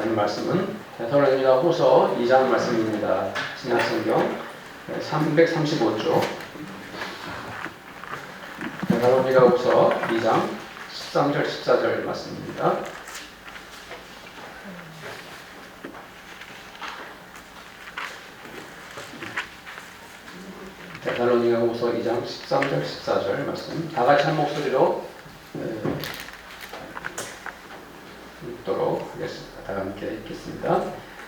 나눌 말씀은 데살로니가 후서 2장 말씀입니다. 신약성경 335쪽 데살로니가 후서 2장 13절 14절 말씀입니다. 데살로니가 후서 2장 13절 14절 말씀 다 같이 한 목소리로 읽도록 하겠습니다. 다 함께 읽겠습니다.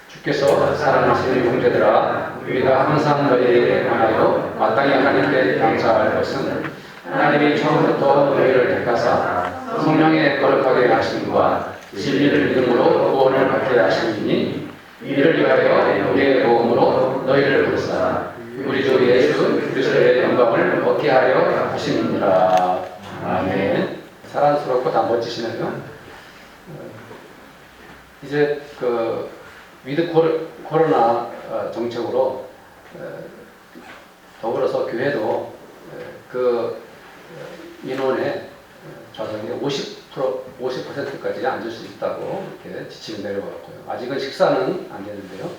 주께서 사랑하시는 형제들아, 우리가 항상 너희에게 관하여 마땅히 하나님께 감사할 것은 하나님이 처음부터 너희를 택하사 성령에 거룩하게 하심과 진리를 믿음으로 구원을 받게 하심이니 이를 위하여 우리의 도움으로 너희를 부르사 우리 주 예수 그리스도의 영광을 얻게 하려 하심이니라. 아멘. 사랑스럽고 다 멋지시네요. 이제 그 위드 코로나 정책으로 더불어서 교회도 그 인원의 좌석이 50%까지 앉을 수 있다고 이렇게 지침이 내려왔고요. 아직은 식사는 안 되는데요.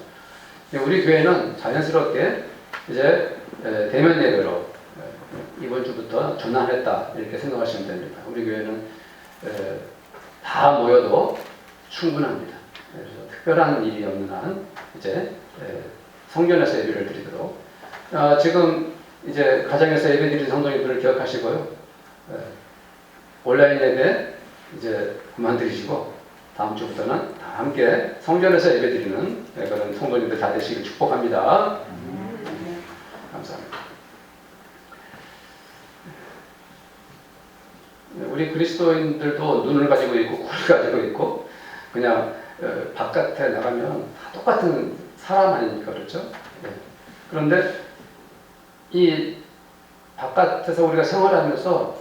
우리 교회는 자연스럽게 이제 대면 예배로 이번 주부터 전환했다 이렇게 생각하시면 됩니다. 우리 교회는 다 모여도 충분합니다. 그래서 특별한 일이 없는 한 이제 성전에서 예배를 드리도록 지금 이제 가정에서 예배 드리는 성도님들을 기억하시고요. 온라인 예배 이제 그만 드리시고 다음 주부터는 다 함께 성전에서 예배 드리는 그런 성도님들 다 되시길 축복합니다. 감사합니다. 우리 그리스도인들도 눈을 가지고 있고 코를 가지고 있고 그냥 바깥에 나가면 다 똑같은 사람 아닙니까? 그렇죠? 네. 그런데 이 바깥에서 우리가 생활하면서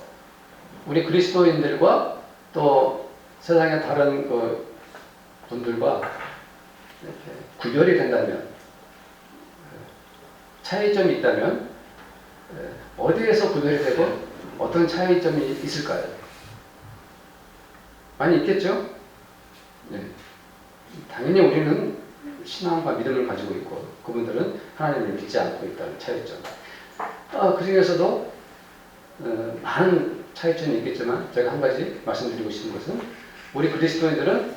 우리 그리스도인들과 또 세상의 다른 그 분들과 이렇게 구별이 된다면 차이점이 있다면 어디에서 구별이 되고 어떤 차이점이 있을까요? 많이 있겠죠? 네. 당연히 우리는 신앙과 믿음을 가지고 있고 그분들은 하나님을 믿지 않고 있다는 차이점. 그 중에서도 많은 차이점이 있겠지만 제가 한 가지 말씀드리고 싶은 것은 우리 그리스도인들은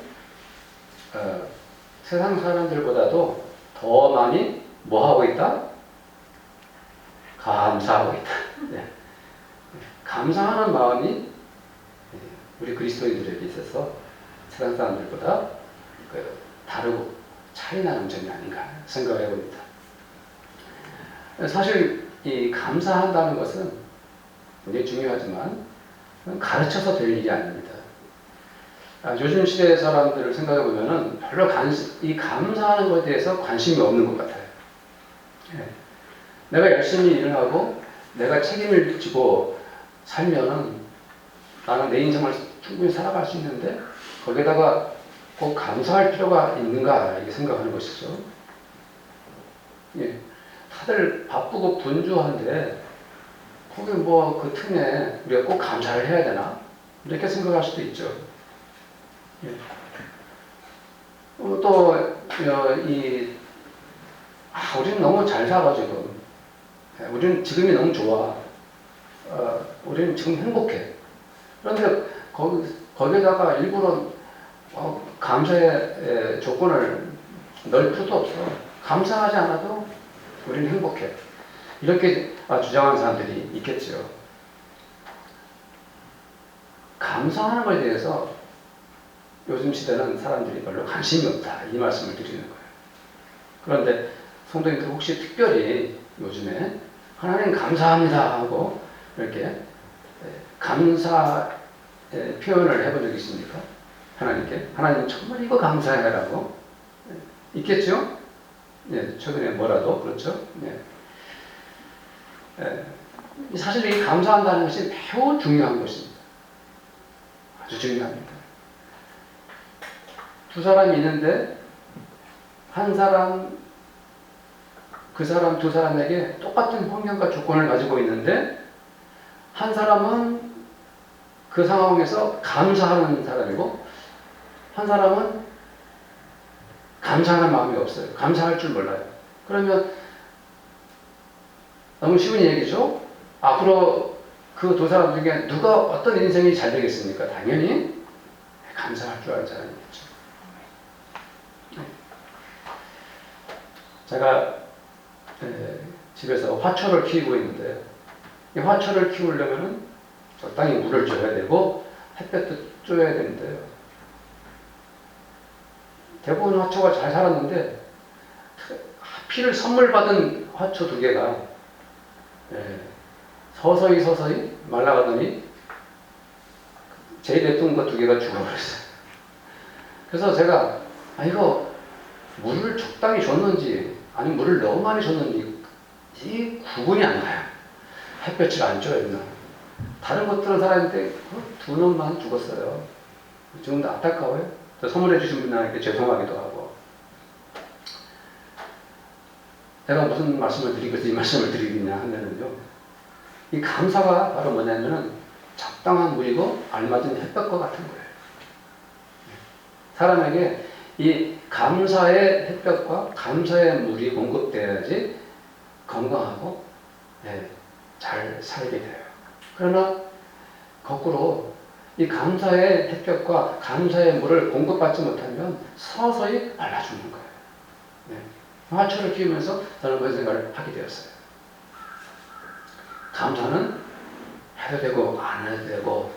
세상 사람들보다도 더 많이 뭐 하고 있다? 감사하고 있다. 네. 감사하는 마음이 우리 그리스도인들에게 있어서 세상 사람들보다 다르고 차이나는 점이 아닌가 생각해 봅니다. 사실 이 감사한다는 것은 굉장히 중요하지만 가르쳐서 될 일이 아닙니다. 요즘 시대 사람들을 생각해 보면은 별로 이 감사하는 것에 대해서 관심이 없는 것 같아요. 내가 열심히 일을 하고 내가 책임을 지고 살면은 나는 내 인생을 충분히 살아갈 수 있는데 거기에다가 꼭 감사할 필요가 있는가 이렇게 생각하는 것이죠. 예. 다들 바쁘고 분주한데 거기 뭐 그 틈에 우리가 꼭 감사를 해야 되나 이렇게 생각할 수도 있죠. 예. 또 우리는 너무 잘 살아 지금. 우리는 지금이 너무 좋아. 우리는 지금 행복해. 그런데 거기다가 일부러 감사의 조건을 넣을 필요도 없어. 감사하지 않아도 우리는 행복해. 이렇게 주장하는 사람들이 있겠죠. 감사하는 것에 대해서 요즘 시대는 사람들이 별로 관심이 없다. 이 말씀을 드리는 거예요. 그런데 성도님들 혹시 특별히 요즘에 하나님 감사합니다 하고 이렇게 감사 표현을 해본 적이 있습니까? 하나님께 하나님 정말 이거 감사해라고 있겠죠? 네, 최근에 뭐라도 그렇죠? 네. 사실 이 감사한다는 것이 매우 중요한 것입니다. 아주 중요합니다. 두 사람이 있는데 한 사람 그 사람 두 사람에게 똑같은 환경과 조건을 가지고 있는데 한 사람은 그 상황에서 감사하는 사람이고 한 사람은 감사하는 마음이 없어요. 감사할 줄 몰라요. 그러면 너무 쉬운 얘기죠. 앞으로 그 두 사람 중에 누가 어떤 인생이 잘 되겠습니까? 당연히 감사할 줄 아는 사람이겠죠. 제가 집에서 화초를 키우고 있는데 이 화초를 키우려면 적당히 물을 줘야 되고 햇볕도 쬐야 되는데요. 대부분 화초가 잘 자랐는데 하필 선물 받은 화초 두 개가 서서히 말라가더니 제일 예쁜 거 두 개가 죽어버렸어요. 그래서 제가 이거 물을 적당히 줬는지 아니면 물을 너무 많이 줬는지 이 구분이 안 가요. 햇볕을 안 줘야 되나. 다른 것들은 살았는데 두 놈만 죽었어요. 지금도 안타까워요. 선물해 주신 분들한테 죄송하기도 하고. 제가 무슨 말씀을 드리겠어 이 말씀을 드리겠냐 하면은요. 이 감사가 바로 뭐냐면은 적당한 물이고 알맞은 햇볕과 같은 거예요. 사람에게 이 감사의 햇볕과 감사의 물이 공급되어야지 건강하고 잘 살게 돼요. 그러나 거꾸로 이 감사의 햇볕과 감사의 물을 공급받지 못하면 서서히 말라 죽는 거예요. 화초를 키우면서 저는 그런 생각을 하게 되었어요. 감사는 해도 되고 안 해도 되고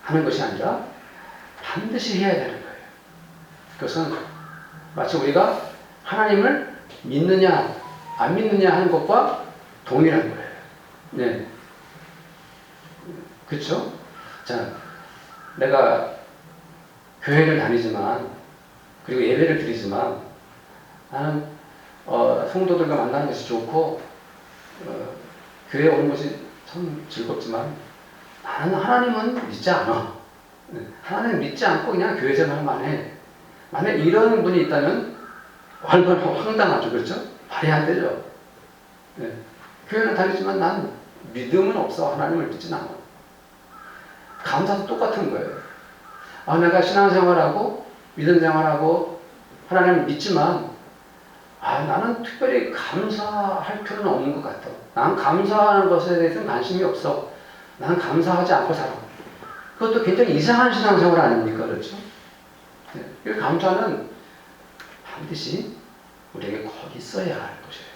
하는 것이 아니라 반드시 해야 되는 거예요. 그것은 마치 우리가 하나님을 믿느냐 안 믿느냐 하는 것과 동일한 거예요. 네. 그렇죠? 자, 내가 교회를 다니지만 그리고 예배를 드리지만 나는 성도들과 만나는 것이 좋고 교회에 오는 것이 참 즐겁지만 나는 하나님은 믿지 않아. 하나님 믿지 않고 그냥 교회 생활만 해. 만약 이런 분이 있다면 얼마나 황당하죠. 그렇죠? 말이 안 되죠. 교회는 다니지만 난 믿음은 없어. 하나님을 믿진 않아. 감사도 똑같은 거예요. 내가 신앙생활하고 믿음 생활하고 하나님을 믿지만 나는 특별히 감사할 필요는 없는 것 같아. 난 감사하는 것에 대해서는 관심이 없어. 난 감사하지 않고 살아. 그것도 굉장히 이상한 신앙생활 아닙니까? 그렇죠? 이 감사는 반드시 우리에게 꼭 있어야 할 것이에요.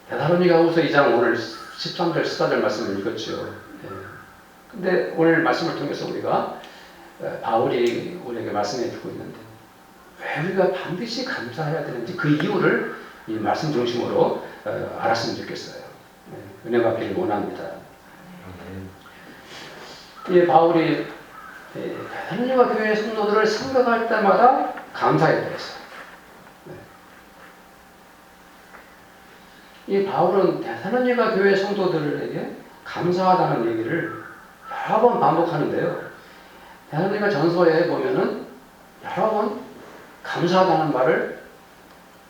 데살로니가후서 2장 오늘 13절 14절 말씀을 읽었죠. 근데 오늘 말씀을 통해서 우리가 바울이 우리에게 말씀해 주고 있는데 왜 우리가 반드시 감사해야 되는지 그 이유를 이 말씀 중심으로 알았으면 좋겠어요. 은혜 받기를 원합니다. 이 바울이 데살로니가 교회 성도들을 생각할 때마다 감사해야 됐어요. 이 바울은 데살로니가 교회 성도들에게 감사하다는 얘기를 여러 번 반복하는데요. 데살로니가 전서에 보면은 여러 번 감사하다는 말을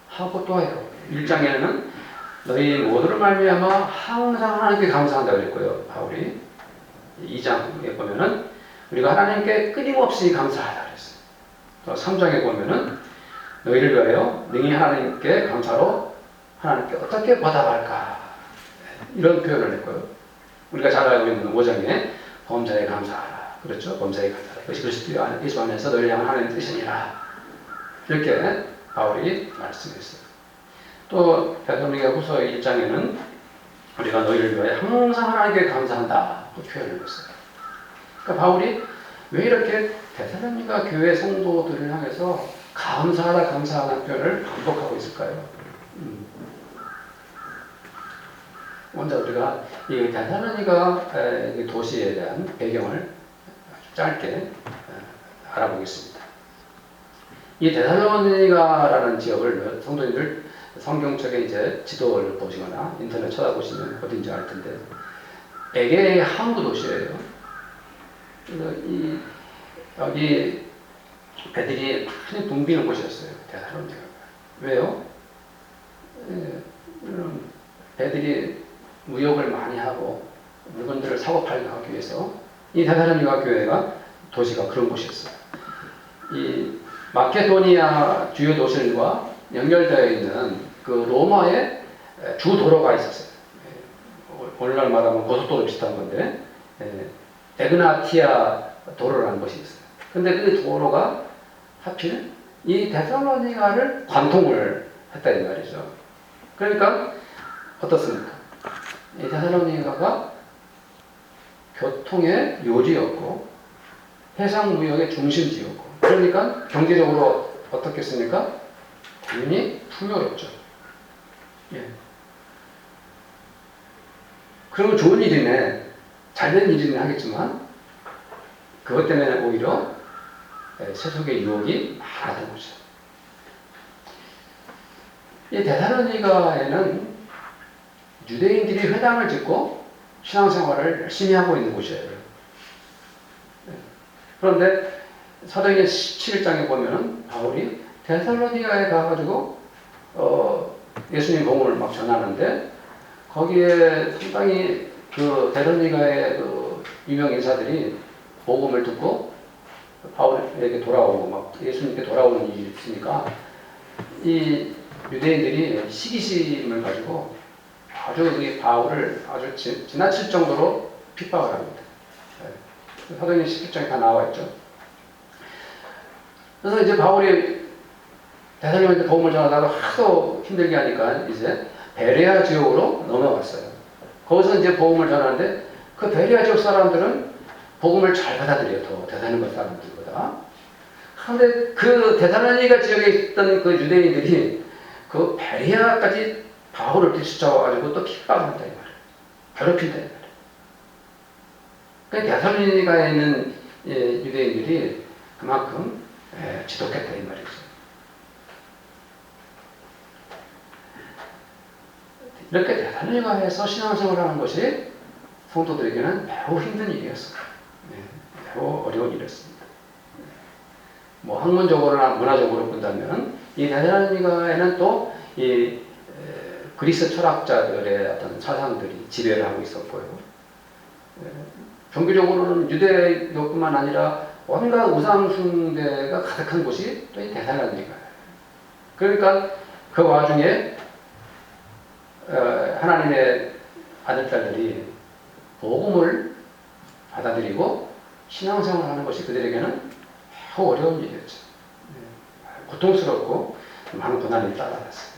하고 또 해요. 1장에는 너희 모두를 말미암아 항상 하나님께 감사한다고 그랬고요. 바울이 2장에 보면은 우리가 하나님께 끊임없이 감사하다 그랬어요. 또 3장에 보면은 너희를 위하여 능히 하나님께 감사로 하나님께 어떻게 보답할까 이런 표현을 했고요. 우리가 잘 알고 있는 5장에 범사에 감사하라. 그렇죠? 범사에 감사하라. 그것이 그리스도 예수 안에서 너희를 향한 하나님의 뜻이니라. 이렇게 바울이 말씀했어요. 또 데살로니가후서 1장에는 우리가 너희를 위하여 항상 하나님께 감사한다 그 표현을 했어요. 그러니까 바울이 왜 이렇게 데살로니가 교회 성도들을 향해서 감사하다는 표현을 반복하고 있을까요? 먼저 우리가 이 데살로니가 도시에 대한 배경을 짧게 알아보겠습니다. 이 데살로니가라는 지역을 성도님들 성경책에 이제 지도를 보시거나 인터넷 쳐다보시면 어딘지 알 텐데 에게의 항구 도시예요. 그래서 여기 배들이 많이 붐비는 곳이었어요. 데살로니가. 왜요? 배들이 무역을 많이 하고 물건들을 사고 팔고 하기 위해서 이 데살로니가 교회가 도시가 그런 곳이었어요. 이 마케도니아 주요 도시들과 연결되어 있는 그 로마의 주 도로가 있었어요. 오늘날 말하면 고속도로 비슷한 건데, 에그나티아 도로라는 곳이 있어요. 근데 그 도로가 하필 이 데살로니가를 관통을 했다 이 말이죠. 그러니까 어떻습니까? 이 데살로니가가 교통의 요지였고 해상 무역의 중심지였고, 그러니까 경제적으로 어떻겠습니까? 당연히 풍요롭죠. 예. 그러면 좋은 일이네, 잘된 일이네 하겠지만 그것 때문에 오히려 세속의 유혹이 많았던 거죠. 이 데살로니가에는 유대인들이 회당을 짓고 신앙생활을 열심히 하고 있는 곳이에요. 그런데 사도행전 17장에 보면은 바울이 데살로니가에 가가지고 예수님 복음을 막 전하는데, 거기에 상당히 그 데살로니가의 그 유명 인사들이 복음을 듣고 바울에게 돌아오고 막 예수님께 돌아오는 일이 있으니까 이 유대인들이 시기심을 가지고 아주 이 바울을 아주 지나칠 정도로 핍박을 합니다. 사도행전 17장에 다 나와 있죠. 그래서 이제 바울이 데살로니가에 복음을 전하다가 하도 힘들게 하니까 이제 베레아 지역으로 넘어갔어요. 거기서 이제 복음을 전하는데 그 베레아 지역 사람들은 복음을 잘 받아들여요. 더 데살로니가 사람들보다. 그런데 그 데살로니가 지역에 있던 그 유대인들이 그 베레아까지 바울을 이렇게 쫓아와가지고 또 핍박을 한다 이 말이에요. 괴롭힌다 이 말이에요. 그러니까 데살로니가에 있는 유대인들이 그만큼 지독했다 이 말이죠. 이렇게 데살로니가에서 신앙생활을 하는 것이 성도들에게는 매우 힘든 일이었어요. 매우 어려운 일이었습니다. 뭐 학문적으로나 문화적으로 본다면 이 데살로니가에는 또 이 그리스 철학자들의 어떤 사상들이 지배를 하고 있었고요. 종교적으로는 유대교뿐만 아니라 온갖 우상숭배가 가득한 곳이 또 이 데살로니가예요. 그러니까 그 와중에 하나님의 아들딸들이 복음을 받아들이고 신앙생활하는 것이 그들에게는 매우 어려운 일이었죠. 고통스럽고 많은 고난이 따라왔어요.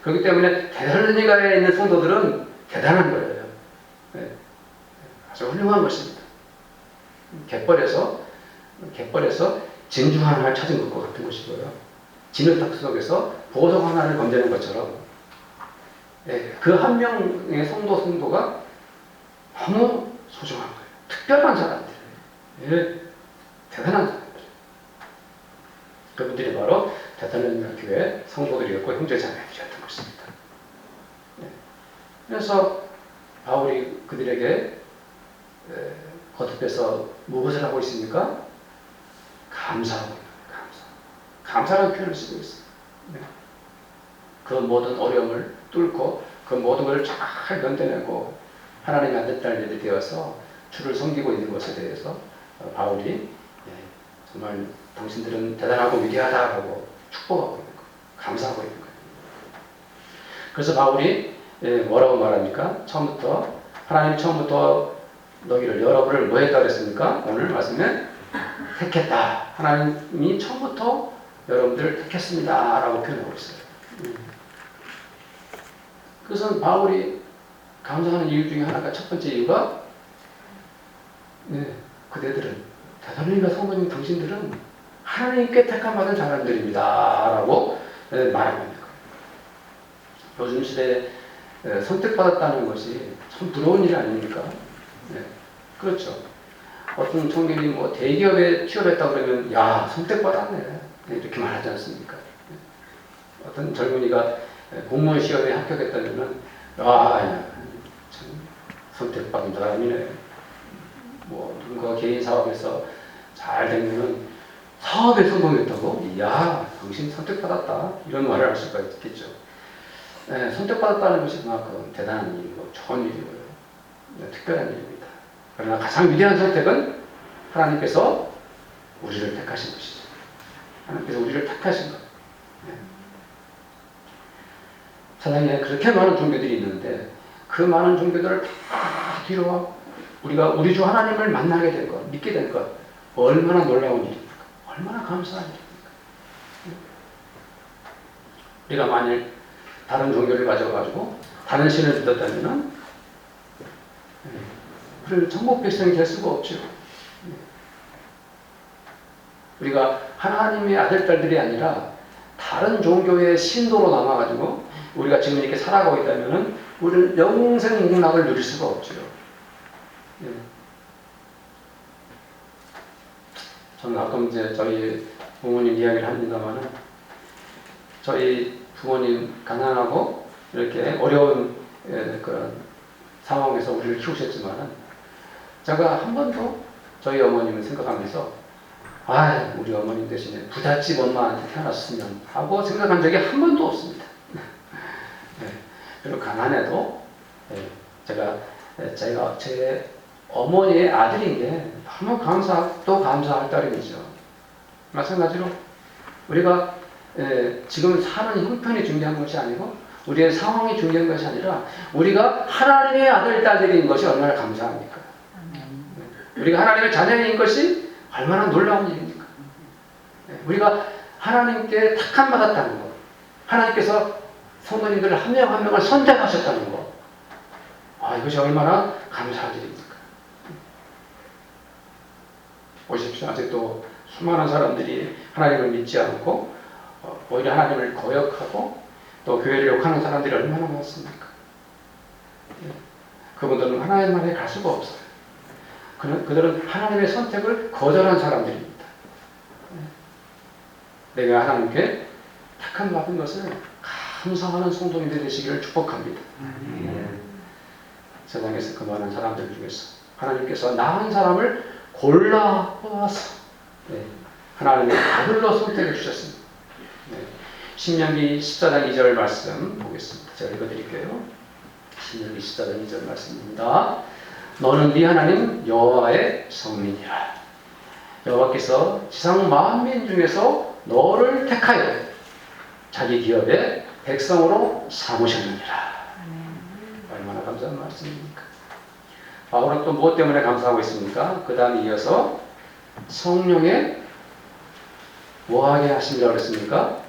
그렇기 때문에 데살로니가에 있는 성도들은 대단한 거예요. 아주 훌륭한 것입니다. 갯벌에서 진주 하나를 찾은 것 같은 것이고요. 진흙탕 속에서 보석 하나를 건져낸 것처럼 그 한 명의 성도가 너무 소중한 거예요. 특별한 사람들, 대단한 사람들. 그분들이 바로 데살로니가 교회 성도들이었고 형제자매들이었던 것입니다. 그래서 바울이 그들에게 거듭해서 무엇을 하고 있습니까? 감사하고 있는 거예요. 감사라는 표현을 쓰고 있어요. 그 모든 어려움을 뚫고 그 모든 걸 잘 견뎌내고 하나님의 아들딸들이 되어서 주를 섬기고 있는 것에 대해서 바울이 정말 당신들은 대단하고 위대하다고 축복하고 있는 거예요. 감사하고 있는 거예요. 그래서 바울이 뭐라고 말합니까? 하나님이 처음부터 여러분을 뭐 했다고 했습니까? 오늘 말씀에 택했다. 하나님이 처음부터 여러분들을 택했습니다. 라고 표현하고 있어요. 그래서 바울이 감사하는 이유 중에 하나가, 첫 번째 이유가 그대들은, 데살로니가 성도님 당신들은 하나님께 택함받은 사람들입니다. 라고 말하고 있는 거예요. 요즘 시대에 선택받았다는 것이 참 부러운 일 아닙니까? 그렇죠. 어떤 청년이 뭐 대기업에 취업했다 그러면 야, 선택받았네, 이렇게 말하지 않습니까? 어떤 젊은이가 공무원 시험에 합격했다면은 참 선택받은 사람이네. 뭐 누군가 개인 사업에서 잘 되면은 사업에 성공했다고, 야, 당신 선택받았다, 이런 말을 할 수가 있겠죠. 선택받았다는 것이 그만큼 대단한 일이고 좋은 일이고요. 특별한 일입니다. 그러나 가장 위대한 선택은 하나님께서 우리를 택하신 것이죠. 하나님께서 우리를 택하신 것. 세상에 그렇게 많은 종교들이 있는데 그 많은 종교들을 다 뒤로 우리가 우리 주 하나님을 만나게 된 것, 믿게 된 것, 얼마나 놀라운 일입니까? 얼마나 감사한 일입니까? 우리가 만일 다른 종교를 가져가지고 다른 신을 믿었다면은 우리는 천국 백성이 될 수가 없죠. 우리가 하나님의 아들, 딸들이 아니라 다른 종교의 신도로 남아가지고 우리가 지금 이렇게 살아가고 있다면은 우리는 영생 복락을 누릴 수가 없죠. 저는 아까 이제 저희 부모님 이야기를 합니다만은 저희 부모님 가난하고 이렇게 어려운 그런 상황에서 우리를 키우셨지만은 제가 한 번도 저희 어머님을 생각하면서 우리 어머님 대신에 부잣집 엄마한테 태어났으면 하고 생각한 적이 한 번도 없습니다. 그리고 가난해도 제가 제 어머니의 아들인 게 너무 감사할 따름이죠. 마찬가지로 우리가 지금 사는 형편이 중요한 것이 아니고 우리의 상황이 중요한 것이 아니라 우리가 하나님의 아들, 딸들인 것이 얼마나 감사합니까? 우리가 하나님의 자녀인 것이 얼마나 놀라운 일입니까? 우리가 하나님께 택함 받았다는 것, 하나님께서 성도님들 한 명 한 명을 선택하셨다는 것, 이것이 얼마나 감사한 일입니까? 보십시오. 아직도 수많은 사람들이 하나님을 믿지 않고 오히려 하나님을 거역하고 또 교회를 욕하는 사람들이 얼마나 많습니까? 그분들은 하나님 나라에 갈 수가 없어요. 그들은 하나님의 선택을 거절한 사람들입니다. 내가 하나님께 택함 받은 것을 감사하는 성도님들 되시기를 축복합니다. 세상에서 그 많은 사람들 중에서 하나님께서 나은 사람을 골라 뽑아서 하나님의 아들로 선택해 주셨습니다. 신명기 14장 2절 말씀 보겠습니다. 제가 읽어드릴게요. 신명기 14장 2절 말씀입니다. 너는 네 하나님 여호와의 성민이라. 여호와께서 지상 만민 중에서 너를 택하여 자기 기업의 백성으로 삼으셨느니라. 얼마나 감사한 말씀입니까? 바울은 또 무엇 때문에 감사하고 있습니까? 그 다음 이어서 성령의 뭐하게 하심이라고 그랬습니까?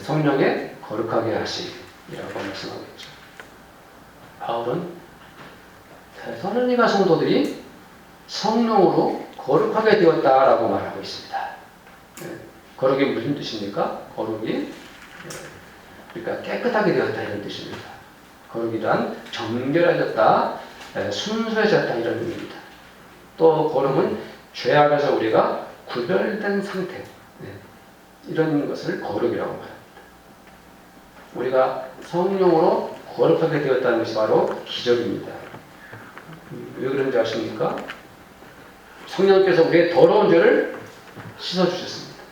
성령의 거룩하게 하심이라고 말씀하고 있죠. 바울은 데살로니가 성도들이 성령으로 거룩하게 되었다라고 말하고 있습니다. 거룩이 무슨 뜻입니까? 거룩이 그러니까 깨끗하게 되었다 이런 뜻입니다. 거룩이란 정결해졌다, 순수해졌다 이런 의미입니다. 또 거룩은 죄악에서 우리가 구별된 상태, 이런 것을 거룩이라고 말합니다. 우리가 성령으로 거룩하게 되었다는 것이 바로 기적입니다. 왜 그런지 아십니까? 성령께서 우리의 더러운 죄를 씻어주셨습니다.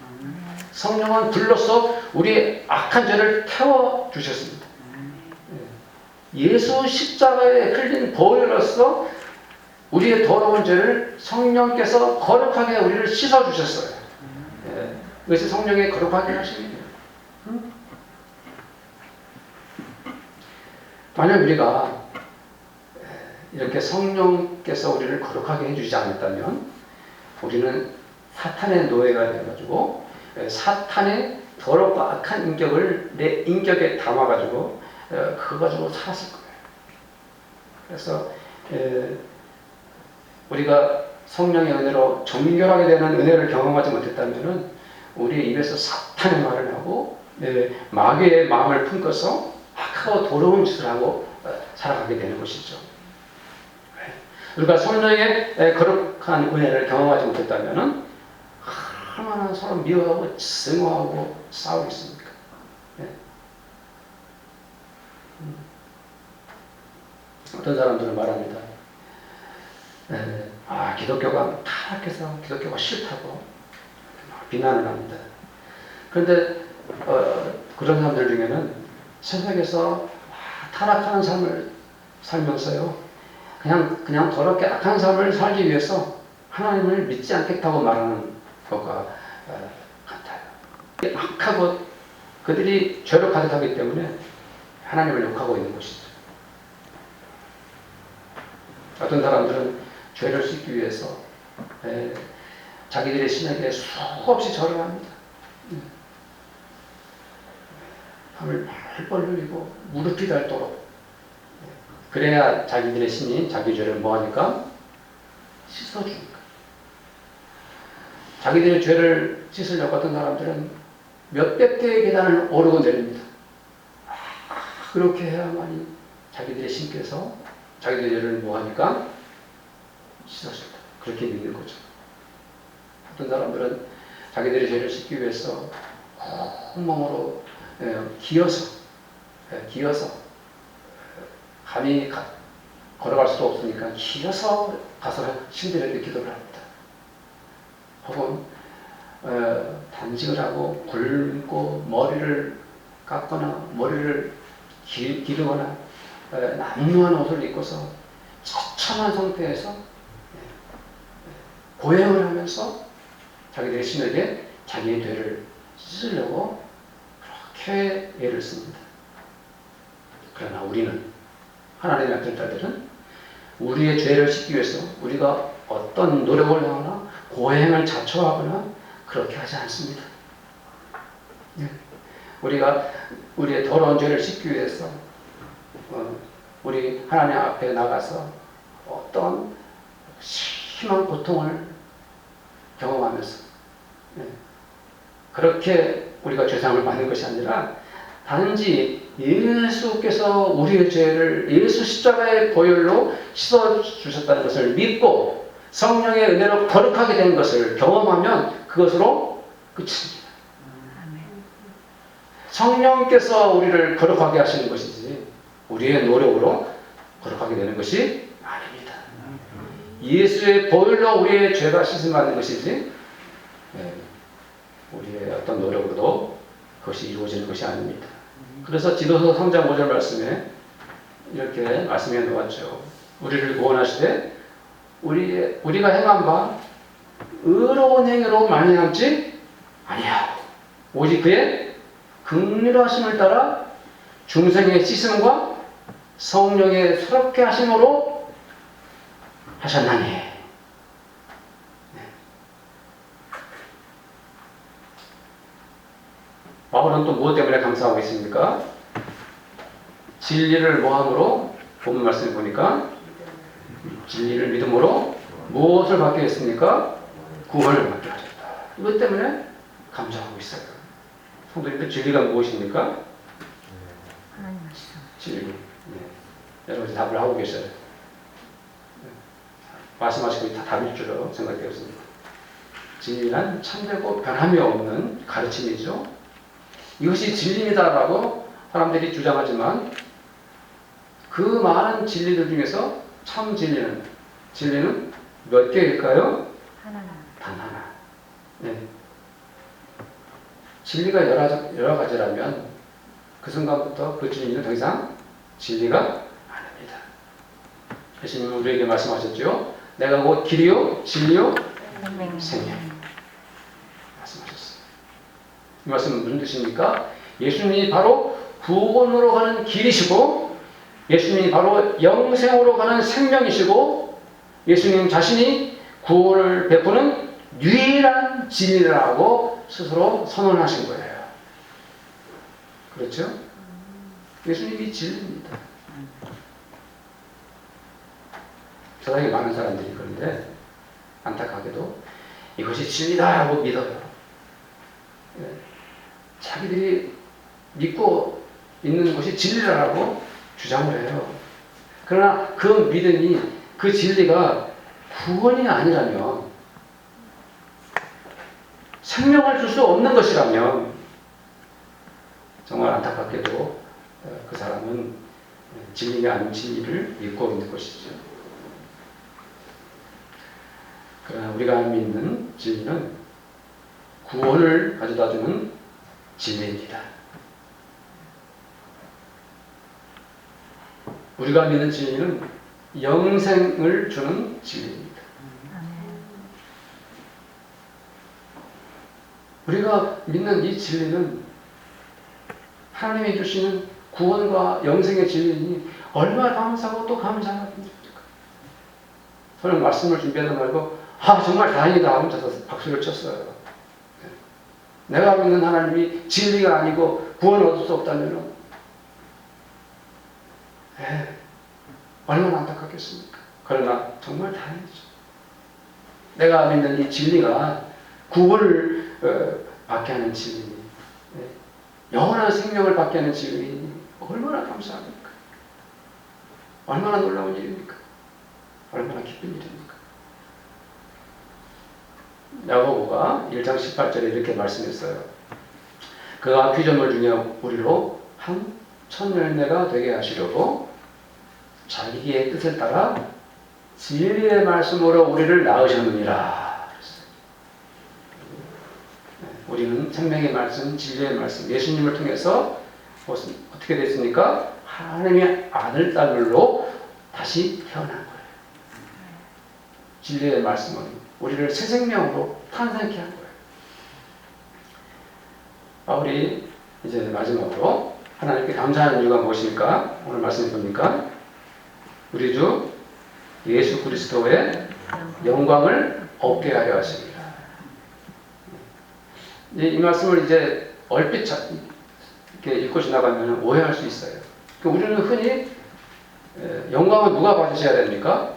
성령은 불로써 우리의 악한 죄를 태워주셨습니다. 예수 십자가에 흘린 보혈로서 우리의 더러운 죄를 성령께서 거룩하게 우리를 씻어주셨어요. 그것이 성령의 거룩하게 하심이에요. 만약 우리가 이렇게 성령께서 우리를 거룩하게 해주지 않았다면 우리는 사탄의 노예가 되어가지고 사탄의 더럽고 악한 인격을 내 인격에 담아가지고 그거 가지고 살았을 거예요. 그래서 우리가 성령의 은혜로 정결하게 되는 은혜를 경험하지 못했다면 우리의 입에서 사탄의 말을 하고 마귀의 마음을 품고서 악하고 더러운 짓을 하고 살아가게 되는 것이죠. 우리가 성령의 거룩한 은혜를 경험하지 못했다면 얼마나 서로 미워하고 증오하고 싸우겠습니까? 어떤 사람들은 말합니다. 기독교가 타락해서 기독교가 싫다고 비난을 합니다. 그런데 그런 사람들 중에는 세상에서 타락하는 삶을 살면서요, 그냥 더럽게 악한 삶을 살기 위해서 하나님을 믿지 않겠다고 말하는 것과 같아요. 막 하고 그들이 죄로 가득하기 때문에 하나님을 욕하고 있는 것이죠. 어떤 사람들은 죄를 씻기 위해서 자기들의 신에게 수없이 절을 합니다. 밤을 벌벌 흘리고 무릎이 닳도록. 그래야 자기들의 신이 자기 죄를 뭐하니까? 씻어주니까. 자기들의 죄를 씻으려고 하던 사람들은 몇백 개의 계단을 오르고 내립니다. 그렇게 해야만이 자기들의 신께서 자기들의 죄를 뭐하니까? 씻어준다. 그렇게 믿는 거죠. 어떤 사람들은 자기들의 죄를 씻기 위해서 온몸으로 기어서 감히 걸어갈 수도 없으니까 기어서 가서 신들에게 기도를 합니다. 혹은 단식을 하고 굶고 머리를 깎거나 머리를 기르거나 남루한 옷을 입고서 처참한 상태에서 고행을 하면서 자기들의 신에게 자기의 죄를 씻으려고 그렇게 애를 씁니다. 그러나 우리는 하나님의 아들들은 우리의 죄를 씻기 위해서 우리가 어떤 노력을 하거나 고행을 자초하거나 그렇게 하지 않습니다. 우리가 우리의 더러운 죄를 씻기 위해서 우리 하나님 앞에 나가서 어떤 심한 고통을 경험하면서 그렇게 우리가 죄상을 받는 것이 아니라 단지 예수께서 우리의 죄를 예수 십자가의 보혈로 씻어주셨다는 것을 믿고 성령의 은혜로 거룩하게 된 것을 경험하면 그것으로 끝입니다. 성령께서 우리를 거룩하게 하시는 것이지 우리의 노력으로 거룩하게 되는 것이 아닙니다. 예수의 보혈로 우리의 죄가 씻음받는 것이지 우리의 어떤 노력으로도 그것이 이루어지는 것이 아닙니다. 그래서 지도서 3장 5절 말씀에 이렇게 말씀해 놓았죠. 우리를 구원하시되 우리가 행한 바 의로운 행위로 말미암지 아니하고 오직 그의 긍휼하심을 따라 중생의 씻음과 성령의 새롭게 하심으로 하셨나니. 바울은 또 무엇 때문에 감사하고 있습니까? 진리를 뭐함으로? 본문 말씀을 보니까 진리를 믿음으로 무엇을 받게 했습니까? 구원을 받게 하셨다. 이것 때문에 감사하고 있어요. 성도님들, 진리가 무엇입니까? 하나님 말씀. 진리. 여러분이 답을 하고 계셔요. 말씀하시고 다 답일 줄로 생각되었습니다. 진리란 참되고 변함이 없는 가르침이죠. 이것이 진리입니다라고 사람들이 주장하지만 그 많은 진리들 중에서 참 진리는 몇 개일까요? 하나. 단 하나. 진리가 여러 가지라면 그 순간부터 그 진리는 더 이상 진리가 아닙니다. 예수님은 우리에게 말씀하셨죠. 내가 곧 길이요 진리요 생명. 말씀하셨어요. 이 말씀은 무슨 뜻입니까? 예수님이 바로 구원으로 가는 길이시고 예수님이 바로 영생으로 가는 생명이시고 예수님 자신이 구원을 베푸는 유일한 진리라고 스스로 선언하신 거예요. 그렇죠? 예수님이 진리입니다. 세상에 많은 사람들이 그런데 안타깝게도 이것이 진리다라고 믿어요. 자기들이 믿고 있는 것이 진리라고 주장을 해요. 그러나 그 믿음이, 그 진리가 구원이 아니라면, 생명을 줄 수 없는 것이라면 정말 안타깝게도 그 사람은 진리가 아닌 진리를 믿고 있는 것이죠. 그러나 우리가 믿는 진리는 구원을 가져다주는 진리입니다. 우리가 믿는 진리는 영생을 주는 진리입니다. 우리가 믿는 이 진리는 하나님이 주시는 구원과 영생의 진리니 얼마나 감사하고 또 감사합니까? 저는 말씀을 준비하다 말고 정말 다행이다 하면서 박수를 쳤어요. 내가 믿는 하나님이 진리가 아니고 구원을 얻을 수 없다면 얼마나 안타깝겠습니까? 그러나 정말 다행이죠. 내가 믿는 이 진리가 구원을 받게 하는 진리니, 영원한 생명을 받게 하는 진리니 얼마나 감사합니까? 얼마나 놀라운 일입니까? 얼마나 기쁜 일입니까? 야고보가 1장 18절에 이렇게 말씀했어요. 그가 피조물 중에 우리로 한 첫 열매가 되게 하시려고 자기의 뜻을 따라 진리의 말씀으로 우리를 낳으셨느니라. 우리는 생명의 말씀, 진리의 말씀, 예수님을 통해서 어떻게 됐습니까? 하나님의 아들, 딸들로 다시 태어난 거예요. 진리의 말씀은 우리를 새 생명으로 탄생케 한 거예요. 바울이 이제 마지막으로 하나님께 감사하는 이유가 무엇입니까? 오늘 말씀해 봅니까? 우리 주 예수 그리스도의 영광을 얻게 하려 하십니다. 이 말씀을 이제 얼핏 이렇게 읽고 지나가면 오해할 수 있어요. 우리는 흔히 영광은 누가 받으셔야 됩니까?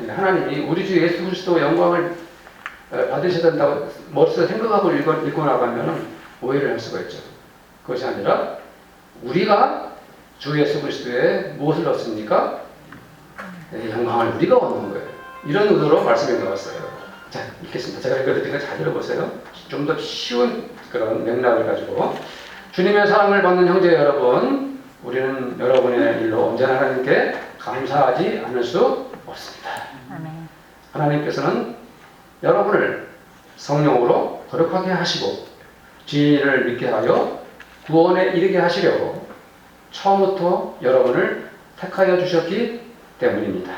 하나님이 우리 주 예수 그리스도의 영광을 받으셔야 된다고 머릿속에 생각하고 읽고 나가면 오해를 할 수가 있죠. 그것이 아니라 우리가 주 예수 그리스도에 무엇을 얻습니까? 영광을 우리가 얻는 거예요. 이런 의도로 말씀해 나왔어요. 자, 읽겠습니다. 제가 읽어드리니까 잘 들어보세요. 좀 더 쉬운 그런 맥락을 가지고. 주님의 사랑을 받는 형제 여러분, 우리는 여러분의 일로 언제나 하나님께 감사하지 않을 수 없습니다. 아멘. 하나님께서는 여러분을 성령으로 거룩하게 하시고 진리를 믿게 하여 구원에 이르게 하시려고 처음부터 여러분을 택하여 주셨기 때문입니다.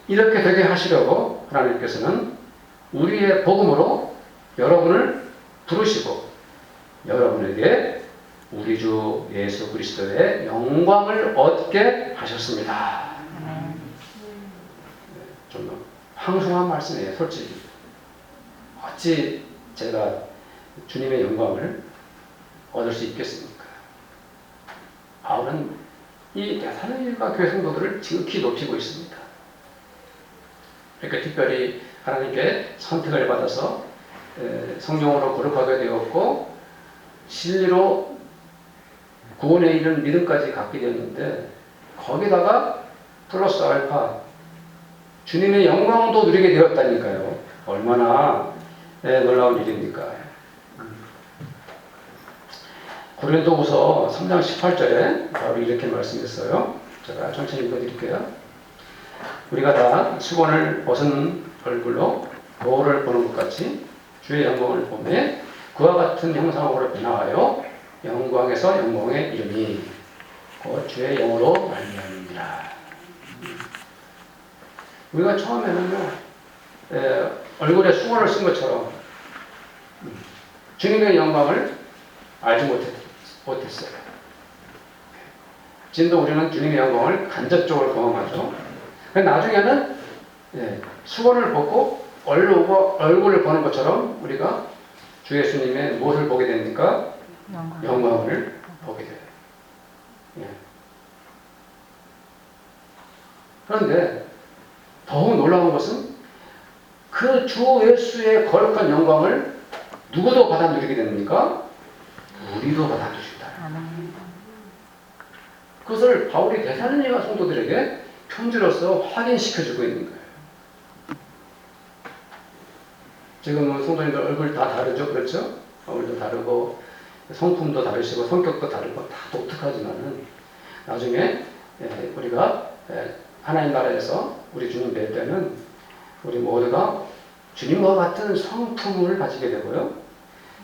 이렇게 되게 하시려고 하나님께서는 우리의 복음으로 여러분을 부르시고 여러분에게 우리 주 예수 그리스도의 영광을 얻게 하셨습니다. 좀 황송한 말씀이에요, 솔직히. 어찌 제가 주님의 영광을 얻을 수 있겠습니까? 바울은 이 데살로니가 교회 성도들을 지극히 높이고 있습니다. 그러니까 특별히 하나님께 선택을 받아서 성령으로 거룩하게 되었고 진리로 구원에 이르는 믿음까지 갖게 되었는데 거기다가 플러스 알파 주님의 영광도 누리게 되었다니까요. 얼마나 놀라운 일입니까? 고린도후서 3장 18절에 바로 이렇게 말씀했어요. 제가 천천히 읽어드릴게요. 우리가 다 수건을 벗은 얼굴로 거울을 보는 것 같이 주의 영광을 보매 그와 같은 형상으로 변화하여 영광에서 영광에 이르니 곧 주의 영으로 말미암습니다. 우리가 처음에는요 얼굴에 수건을 쓴 것처럼 주님의 영광을 알지 못했어요. 지금도 우리는 주님의 영광을 간접적으로 경험하죠. 나중에는 수건을 벗고 얼굴을 보는 것처럼 우리가 주 예수님의 무엇을 보게 됩니까? 영광을 보게 돼요. 그런데 더욱 놀라운 것은 그 주 예수의 거룩한 영광을 누구도 받아 누리게 됩니까? 우리도 받아 누린다. 그것을 바울이 데살로니가 성도들에게 편지로서 확인시켜주고 있는 거예요. 지금은 성도님들 얼굴 다 다르죠, 그렇죠? 얼굴도 다르고 성품도 다르시고 성격도 다르고 다 독특하지만은 나중에 우리가 하나님 나라에서 우리 주님 뵐 때는 우리 모두가 주님과 같은 성품을 가지게 되고요.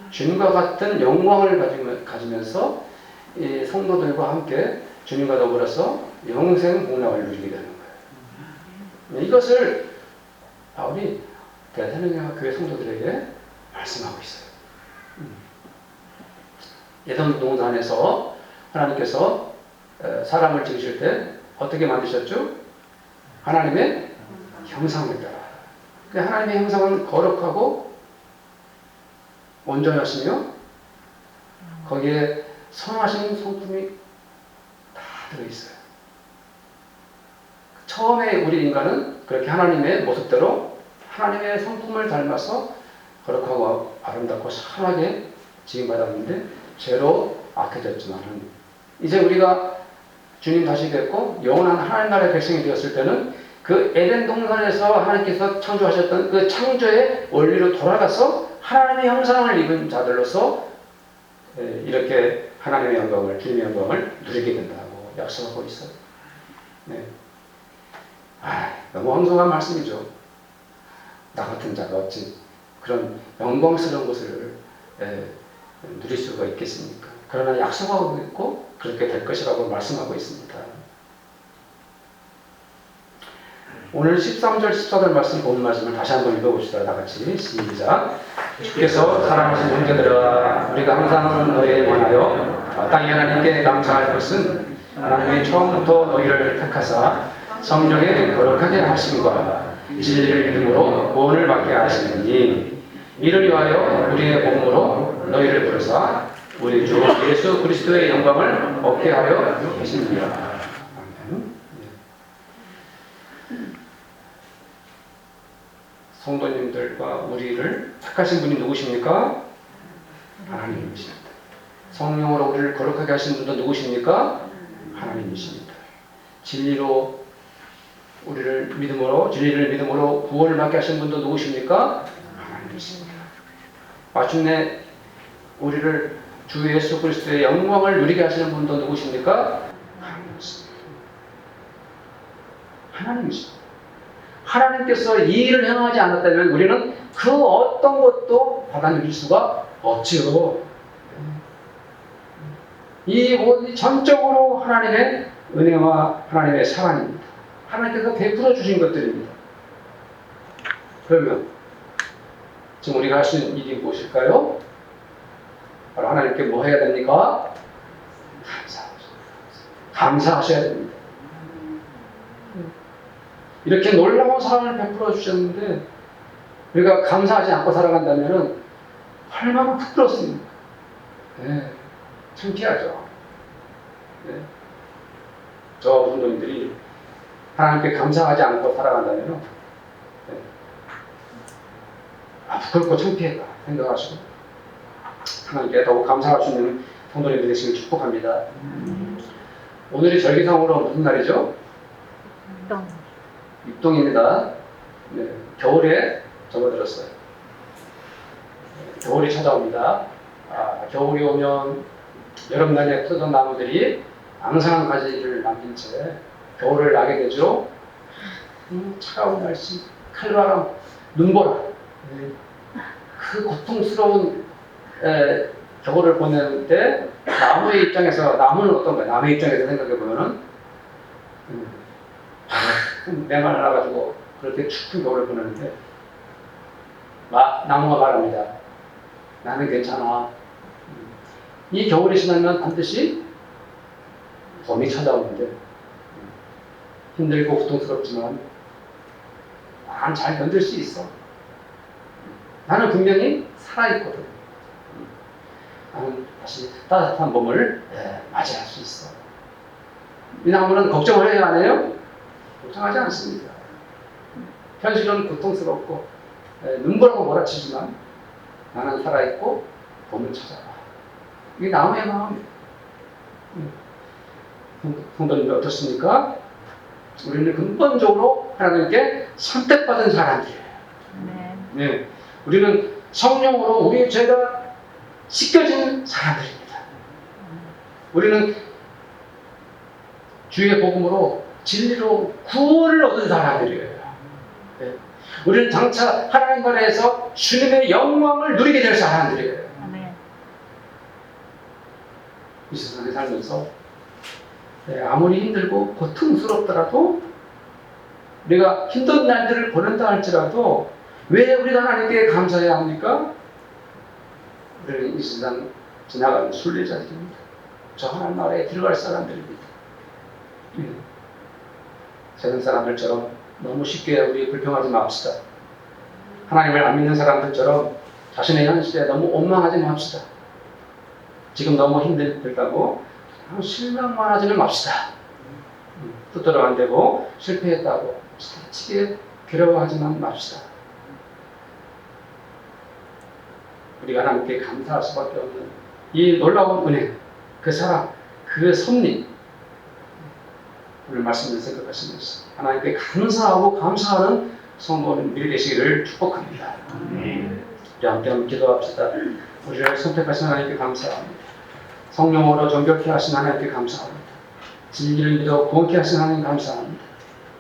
주님과 같은 영광을 가지면서 이 성도들과 함께 주님과 더불어서 영생 복락을 누리게 되는 거예요. 이것을 바울이 데살로니가 교회 성도들에게 말씀하고 있어요. 에덴 동산에서 하나님께서 사람을 지으실 때 어떻게 만드셨죠? 하나님의 형상을 따라. 그 하나님의 형상은 거룩하고 온전하시며 거기에 선하신 성품이 다 들어있어요. 처음에 우리 인간은 그렇게 하나님의 모습대로 하나님의 성품을 닮아서 거룩하고 아름답고 선하게 지음받았는데 죄로 악해졌지만은 이제 우리가 주님 다시 뵙고 영원한 하나님 나라의 백성이 되었을 때는 그 에덴 동산에서 하나님께서 창조하셨던 그 창조의 원리로 돌아가서 하나님의 형상을 입은 자들로서 이렇게 하나님의 영광을, 주님의 영광을 누리게 된다고 약속하고 있어요. 네. 너무 황송한 말씀이죠. 나 같은 자가 어찌 그런 영광스러운 것을 누릴 수가 있겠습니까? 그러나 약속하고 있고 그렇게 될 것이라고 말씀하고 있습니다. 오늘 13절, 14절 말씀 본 말씀을 다시 한번 읽어봅시다. 다 같이 시작. 주께서 사랑하신 형제들아 우리가 항상 너희에 관하여 마땅히 하나님께 감사할 것은 하나님이 처음부터 너희를 택하사 성령에 거룩하게 하심과 진리를 믿음으로 구원을 받게 하시느니 이를 위하여 우리의 몸으로 너희를 부르사 우리 주 예수 그리스도의 영광을 얻게 하려 계십니다. 성도님들과 우리를 택하신 분이 누구십니까? 하나님이십니다. 성령으로 우리를 거룩하게 하신 분도 누구십니까? 하나님이십니다. 진리로 우리를 믿음으로, 진리를 믿음으로 구원을 받게 하신 분도 누구십니까? 하나님이십니다. 마침내 우리를 주 예수 그리스도의 영광을 누리게 하시는 분도 누구십니까? 하나님이십니다. 하나님이십니다. 하나님께서 이 일을 행하지 않았다면 우리는 그 어떤 것도 받아 누릴 수가 없지요. 이 모든 전적으로 하나님의 은혜와 하나님의 사랑입니다. 하나님께서 베풀어 주신 것들입니다. 그러면 지금 우리가 할 수 있는 일이 무엇일까요? 바로 하나님께 뭐 해야 됩니까? 감사하셔야 됩니다. 이렇게 놀라운 사랑을 베풀어 주셨는데 우리가 감사하지 않고 살아간다면 얼마나 부끄럽습니까? 네, 창피하죠. 네. 저 분들이 하나님께 감사하지 않고 살아간다면 부끄럽고 창피하다 생각하시고 하나님께 더욱 감사할 수 있는 성도님들 되시길 축복합니다. 오늘이 절기상으로 무슨 날이죠? 입동입니다. 네, 겨울에 접어들었어요. 겨울이 찾아옵니다. 겨울이 오면 여름날에 푸던 나무들이 앙상한 가지를 남긴 채 겨울을 나게 되죠. 차가운 날씨, 칼바람, 눈보라, 그 고통스러운 겨울을 보낼 때 나무의 입장에서, 나무는 어떤가요? 나무의 입장에서 생각해 보면은 메말라가지고 그렇게 춥은 겨울을 보내는데 나무가 말합니다. 나는 괜찮아. 이 겨울이 지나면 반드시 봄이 찾아오는데 힘들고 고통스럽지만 난 잘 견딜 수 있어. 나는 분명히 살아있거든. 나는 다시 따뜻한 봄을 맞이할 수 있어. 이 나무는 걱정을 해야 하네요? 걱정하지 않습니다. 현실은 고통스럽고 눈보라고 몰아치지만 나는 살아있고 봄을 찾아와. 이게 나무의 마음이에요. 성도님들 어떻습니까? 우리는 근본적으로 하나님께 선택받은 사람들이에요. 네. 우리는 성령으로 우리의 죄가 씻겨진 사람들입니다. 우리는 주의 복음으로 진리로 구원을 얻은 사람들이에요. 네. 우리는 장차 하나님 나라에서 주님의 영광을 누리게 될 사람들이에요. 이 세상에 살면서 아무리 힘들고 고통스럽더라도 우리가 힘든 날들을 보낸다 할지라도 왜 우리가 하나님께 감사해야 합니까? 우리는 이 세상 지나가는 순례자들입니다. 저 하나님 나라에 들어갈 사람들입니다. 세상 사람들처럼 너무 쉽게 우리 불평하지 맙시다. 하나님을 안 믿는 사람들처럼 자신의 현실에 너무 원망하지 맙시다. 지금 너무 힘들다고 실망만 하지는 맙시다. 뜻대로 안 되고 실패했다고 지나치게 괴로워하지만 맙시다. 우리가 하나님께 감사할 수밖에 없는 이 놀라운 은혜, 그 사랑, 그 섭리, 오늘 말씀을 생각하시면서 하나님께 감사하고 감사하는 성도는 미리 되시기를 축복합니다. 우리 함께 한번 기도합시다. 우리를 선택하신 하나님께 감사합니다. 성령으로 정결케 하신 하나님께 감사합니다. 진리를 믿어 구원케 하신 하나님 감사합니다.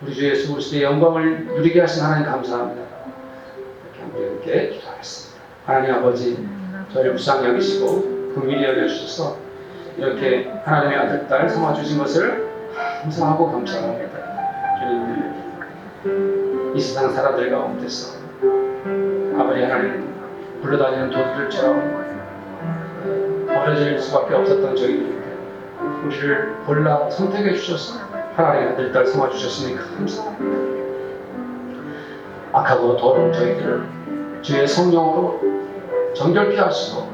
우리 주 예수 그리스도의 영광을 누리게 하신 하나님 감사합니다. 이렇게 함께 기도하겠습니다. 하나님 아버지, 저희를 불쌍히 여기시고 긍휼히 여겨주셔서 이렇게 하나님의 아들, 딸 삼아주신 것을 감사하고 감사합니다. 주님, 이 세상 사람들 가운데서 아버지 하나님 굴러다니는 도둑들처럼 버려질 수밖에 없었던 저희들인데 우리를 골라 선택해 주셔서 하나님의 아들, 딸 삼아주셨으니 감사합니다. 악하고 더러운 저희들을 주의 성령으로 정결케 하시고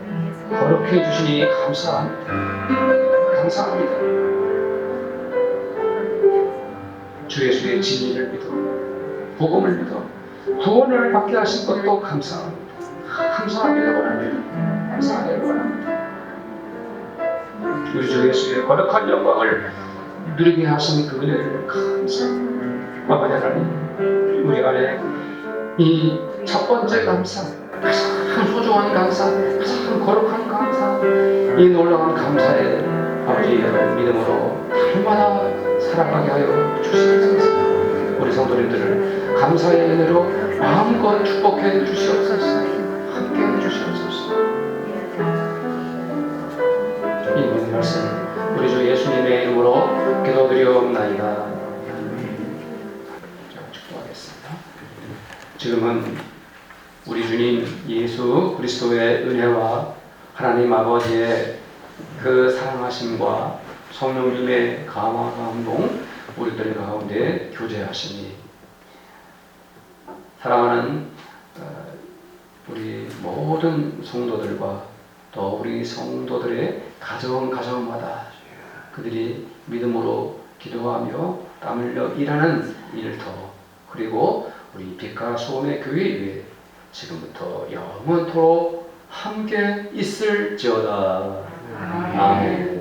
거룩해 주시니 감사합니다. 감사합니다. 주 예수의 진리를 믿어 복음을 믿어 구원을 받게 하신 것도 감사합니다. 감사하기를 원합니다. 감사하기를 원합니다. 우리 주 예수의 거룩한 영광을 누리게 하신 그 은혜를 감사합니다. 아버지 하나님, 우리 안에 이 첫 번째 감사, 가장 소중한 감사, 가장 거룩한 감사, 이 놀라운 감사에 아버지의 믿음으로 날마다 살아가게 하여 주시옵소서. 우리 성도님들을 감사의 은혜로 마음껏 축복해 주시옵소서. 함께 해 주시옵소서. 이 모든 말씀 우리 주 예수님의 이름으로 기도드리옵나이다. 축복하겠습니다. 지금은 우리 주님 예수 그리스도의 은혜와 하나님 아버지의 그 사랑하심과 성령님의 감화 감동 우리들 가운데 교제하시니 사랑하는 우리 모든 성도들과 또 우리 성도들의 가정마다 그들이 믿음으로 기도하며 땀 흘려 일하는 일터 그리고 우리 빛과 소원의 교회 위에 지금부터 영원토록 함께 있을지어다. 아멘.